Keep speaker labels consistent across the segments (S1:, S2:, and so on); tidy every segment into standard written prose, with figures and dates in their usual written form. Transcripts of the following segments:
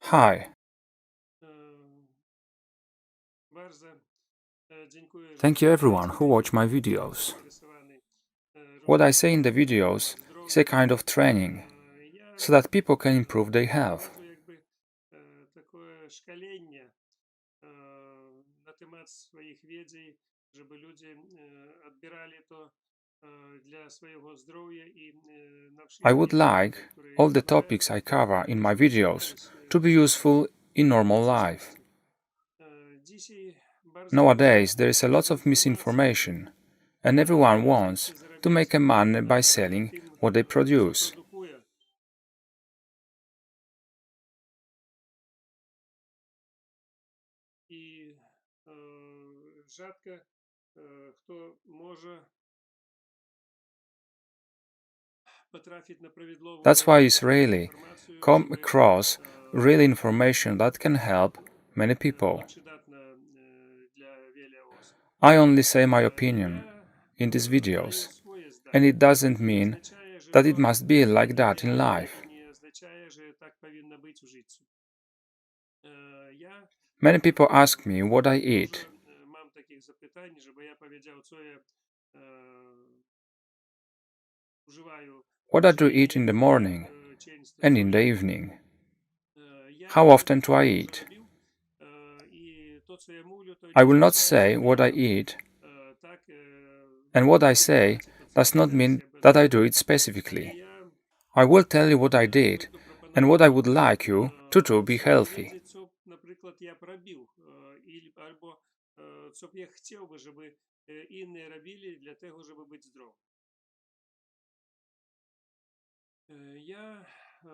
S1: Hi. Thank you everyone who watch my videos. What I say in the videos is a kind of training, so that people can improve their health. I would like all the topics I cover in my videos to be useful in normal life. Nowadays there is a lot of misinformation, and everyone wants to make money by selling what they produce. That's why it's rarely come across real information that can help many people. I only say my opinion in these videos, and it doesn't mean that it must be like that in life. Many people ask me what I eat. What I do eat in the morning and in the evening. How often do I eat? I will not say what I eat, and what I say does not mean that I do it specifically. I will tell you what I did and what I would like you to do to be healthy.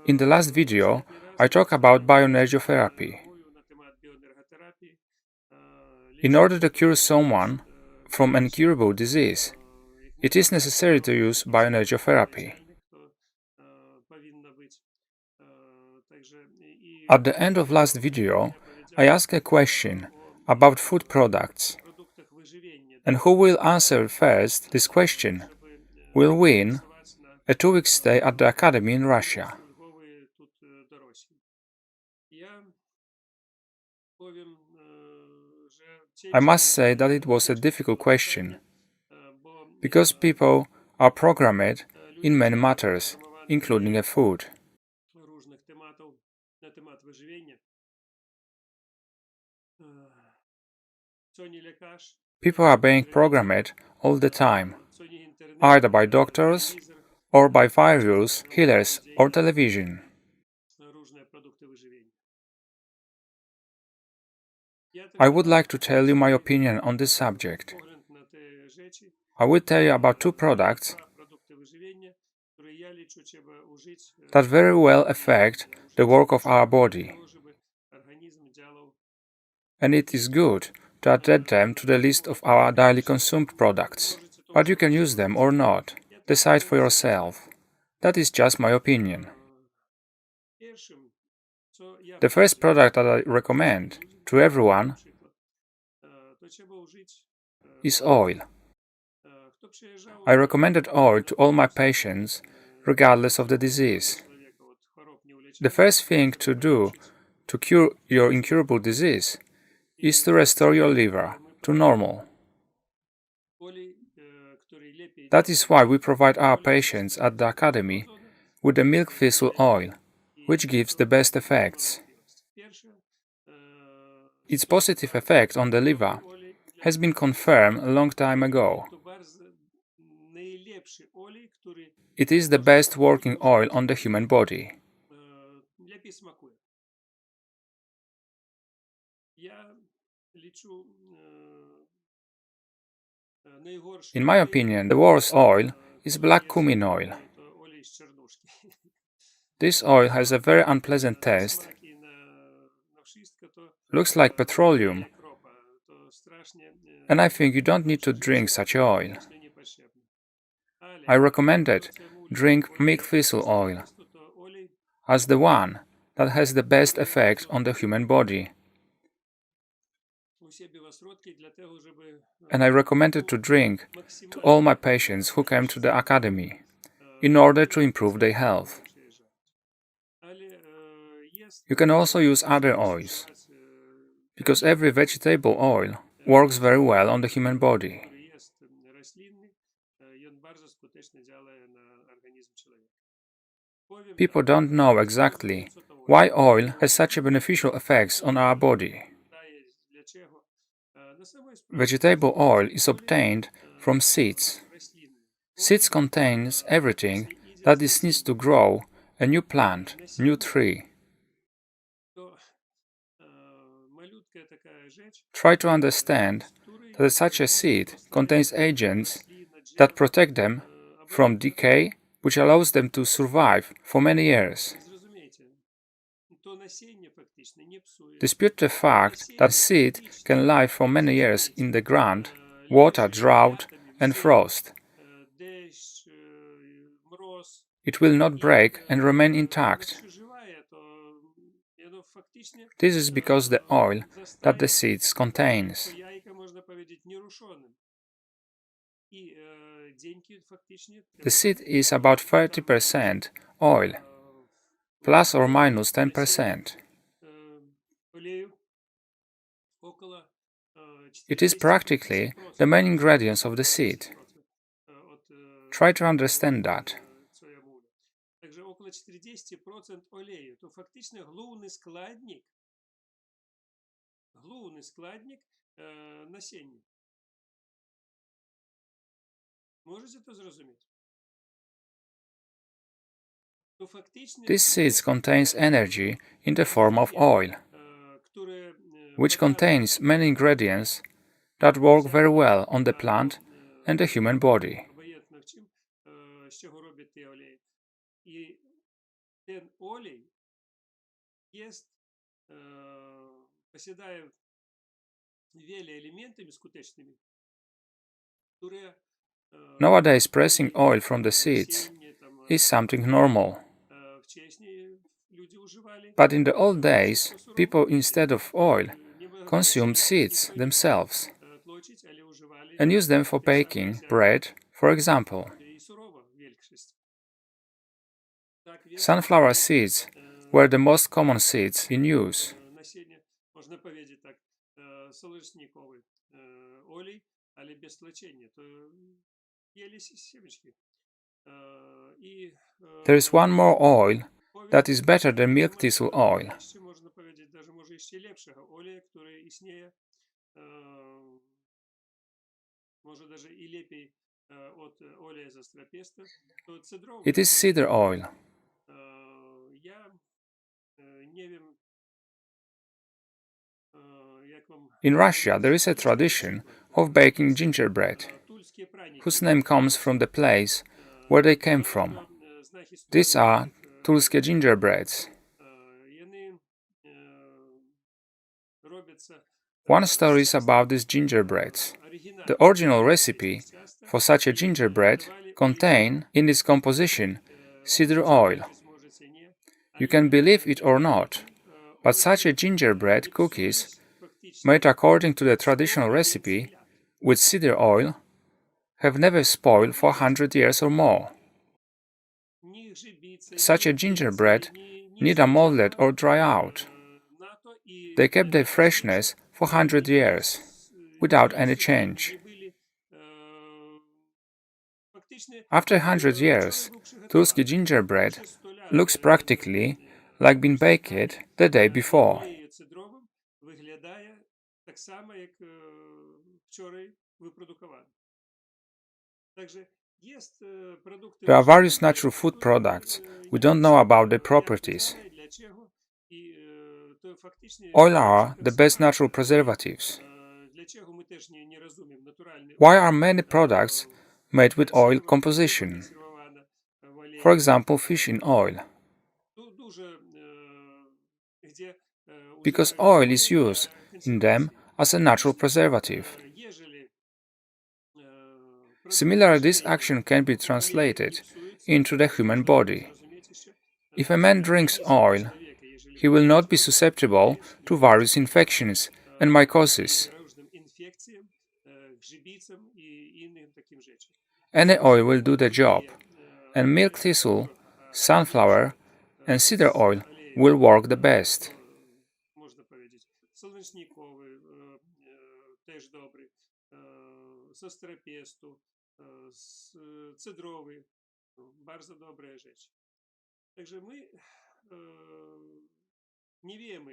S1: In the last video, I talked about bioenergotherapy. In order to cure someone from an incurable disease, it is necessary to use bioenergotherapy. At the end of last video, I asked a question about food products. And who will answer first this question will win a 2-week stay at the Academy in Russia. I must say that it was a difficult question, because people are programmed in many matters, including food. People are being programmed all the time, either by doctors or by virus healers or television. I would like to tell you my opinion on this subject. I will tell you about 2 products that very well affect the work of our body, and it is good to add them to the list of our daily consumed products. But you can use them or not. Decide for yourself. That is just my opinion. The first product that I recommend to everyone is oil. I recommended oil to all my patients, regardless of the disease. The first thing to do to cure your incurable disease is to restore your liver to normal. That is why we provide our patients at the Academy with the milk thistle oil, which gives the best effects. Its positive effect on the liver has been confirmed a long time ago. It is the best working oil on the human body. In my opinion, the worst oil is black cumin oil. This oil has a very unpleasant taste, looks like petroleum, and I think you don't need to drink such oil. I recommended drink milk thistle oil as the one that has the best effect on the human body. And I recommended to drink to all my patients who came to the Academy in order to improve their health. You can also use other oils, because every vegetable oil works very well on the human body. People don't know exactly why oil has such a beneficial effects on our body. Vegetable oil is obtained from seeds. Seeds contains everything that is needs to grow a new plant, new tree. Try to understand that such a seed contains agents that protect them from decay, which allows them to survive for many years. Dispute the fact that seed can live for many years in the ground, water, drought, and frost. It will not break and remain intact. This is because the oil that the seeds contains. The seed is about 30% oil, plus or minus 10%. It is practically the main ingredients of the seed. Try to understand that. This seed contains energy in the form of oil, which contains many ingredients that work very well on the plant and the human body. Nowadays, pressing oil from the seeds is something normal. But in the old days, people instead of oil consumed seeds themselves and used them for baking bread, for example. Sunflower seeds were the most common seeds in use. There is one more oil that is better than milk thistle oil. It is cedar oil. In Russia, there is a tradition of baking gingerbread, whose name comes from the place where they came from. These are Tulskie gingerbreads. One story is about these gingerbreads. The original recipe for such a gingerbread contained in its composition cedar oil. You can believe it or not, but such a gingerbread cookies made according to the traditional recipe with cedar oil have never spoiled for 100 years or more. Such a gingerbread neither molded or dry out. They kept their freshness for 100 years, without any change. After 100 years, Tulskie gingerbread looks practically like being baked the day before. There are various natural food products. We don't know about their properties. Oil are the best natural preservatives. Why are many products made with oil composition? For example, fish in oil. Because oil is used in them as a natural preservative. Similarly, this action can be translated into the human body. If a man drinks oil, he will not be susceptible to various infections and mycosis. Any oil will do the job, and milk thistle, sunflower, and cedar oil will work the best.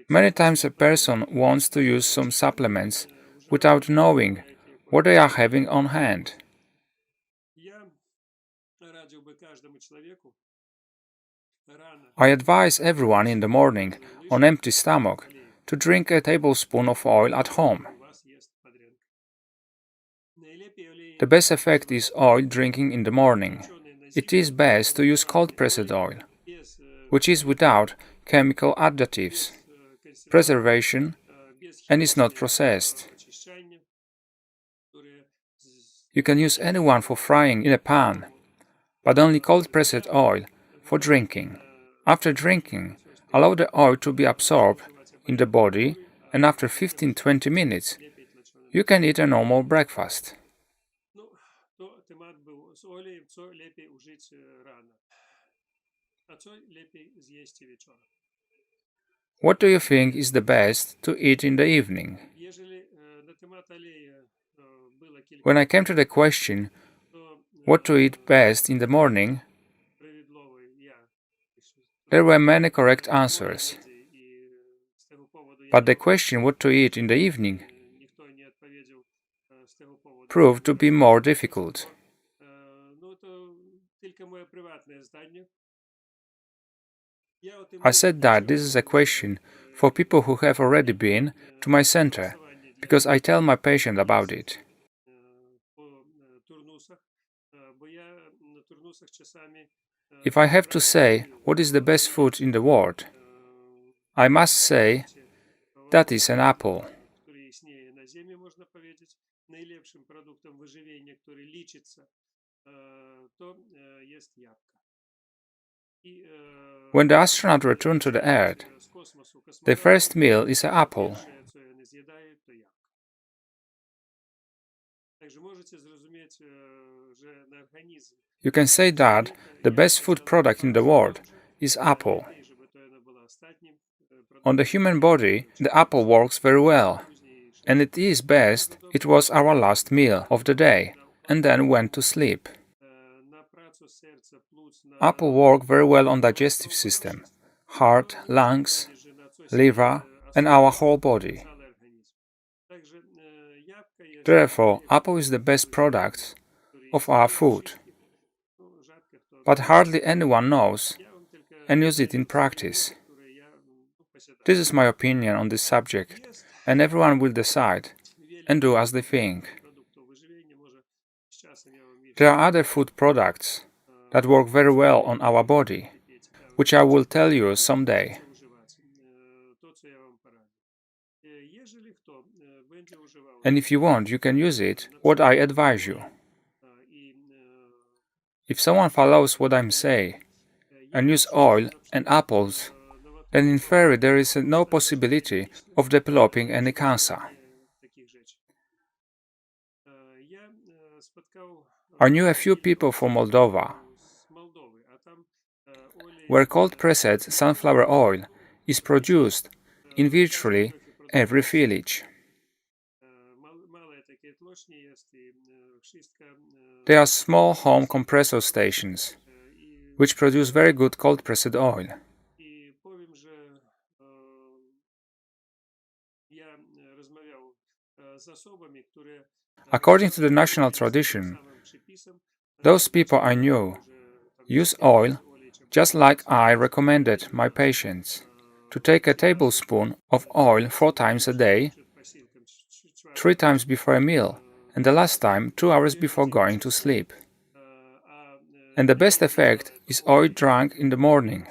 S1: Many times a person wants to use some supplements without knowing what they are having on hand. I advise everyone in the morning, on empty stomach, to drink a tablespoon of oil at home. The best effect is oil drinking in the morning. It is best to use cold-pressed oil, which is without chemical additives, preservation, and is not processed. You can use any one for frying in a pan, but only cold-pressed oil for drinking. After drinking, allow the oil to be absorbed in the body, and after 15-20 minutes, you can eat a normal breakfast. What do you think is the best to eat in the evening? When I came to the question, what to eat best in the morning, there were many correct answers. But the question what to eat in the evening proved to be more difficult. I said that this is a question for people who have already been to my center, because I tell my patient about it. If I have to say what is the best food in the world, I must say that is an apple. When the astronaut returned to the Earth, the first meal is an apple. You can say that the best food product in the world is apple. On the human body, the apple works very well, and it is best it was our last meal of the day, and then went to sleep. Apple work very well on digestive system, heart, lungs, liver, and our whole body. Therefore, apple is the best product of our food. But hardly anyone knows and uses it in practice. This is my opinion on this subject, and everyone will decide and do as they think. There are other food products that work very well on our body, which I will tell you someday. And if you want, you can use it, what I advise you. If someone follows what I'm saying and use oil and apples, then in theory there is no possibility of developing any cancer. I knew a few people from Moldova, where cold-pressed sunflower oil is produced in virtually every village. There are small home compressor stations, which produce very good cold-pressed oil. According to the national tradition, those people I knew use oil just like I recommended my patients, to take a tablespoon of oil 4 times a day, 3 times before a meal, and the last time 2 hours before going to sleep. And the best effect is oil drunk in the morning.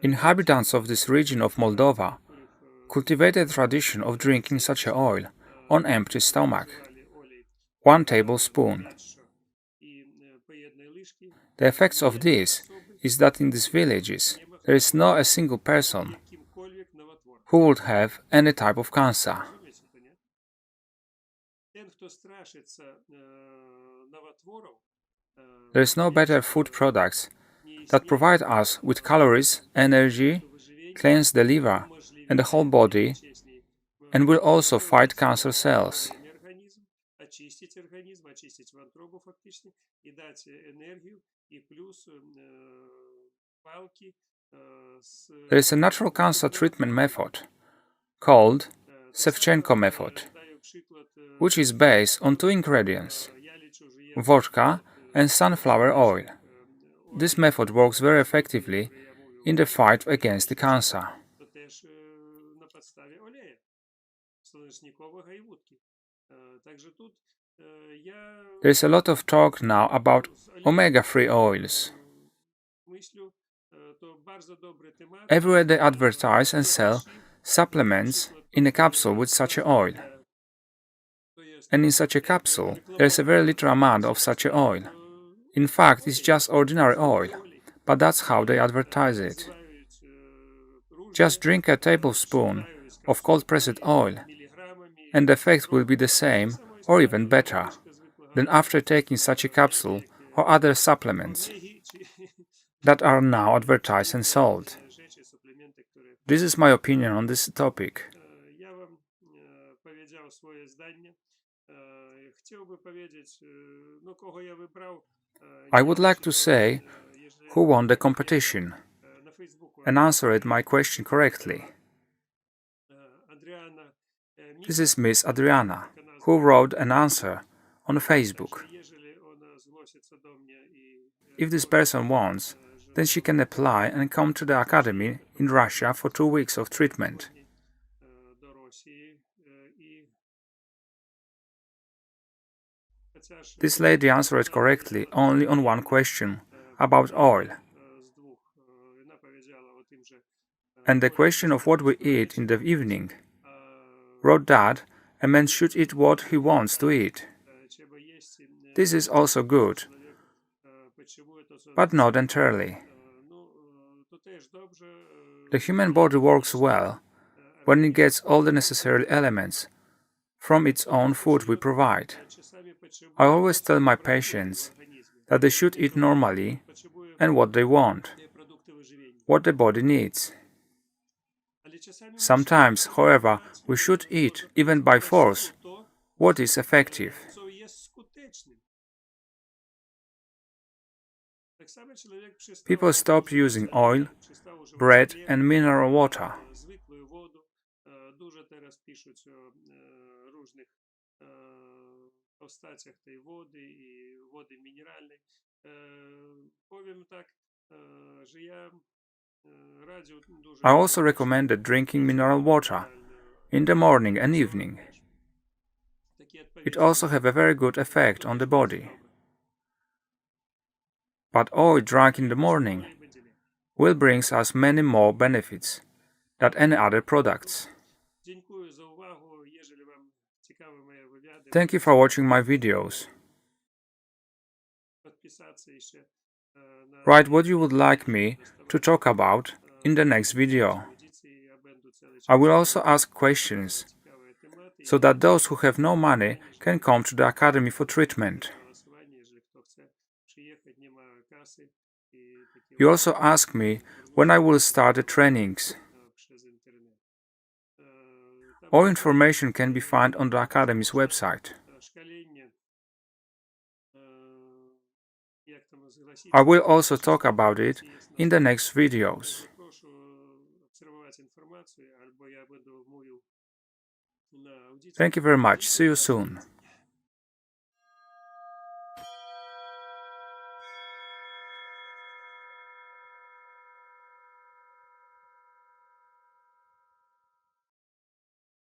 S1: Inhabitants of this region of Moldova cultivate a tradition of drinking such oil on empty stomach, 1 tablespoon. The effects of this is that in these villages there is not a single person who would have any type of cancer. There is no better food products that provide us with calories, energy, cleanse the liver and the whole body, and will also fight cancer cells. There is a natural cancer treatment method called Sevchenko method, which is based on two ingredients, vodka and sunflower oil. This method works very effectively in the fight against the cancer. There is a lot of talk now about omega-3 oils. Everywhere they advertise and sell supplements in a capsule with such an oil. And in such a capsule, there is a very little amount of such an oil. In fact, it's just ordinary oil, but that's how they advertise it. Just drink a tablespoon of cold-pressed oil, and the effect will be the same or even better than after taking such a capsule or other supplements that are now advertised and sold. This is my opinion on this topic. I would like to say who won the competition and answered my question correctly. This is Miss Adriana, who wrote an answer on Facebook. If this person wants, then she can apply and come to the academy in Russia for 2 weeks of treatment. This lady answered correctly only on one question about oil. And the question of what we eat in the evening wrote that a man should eat what he wants to eat. This is also good, but not entirely. The human body works well when it gets all the necessary elements from its own food we provide. I always tell my patients that they should eat normally and what they want, what the body needs. Sometimes, however, we should eat, even by force, what is effective. People stop using oil, bread and mineral water. I also recommended drinking mineral water in the morning and evening. It also has a very good effect on the body. But oil drunk in the morning will bring us many more benefits than any other products. Thank you for watching my videos. Write what you would like me to talk about in the next video. I will also ask questions, so that those who have no money can come to the Academy for treatment. You also ask me when I will start the trainings. All information can be found on the Academy's website. I will also talk about it in the next videos. Thank you very much. See you soon.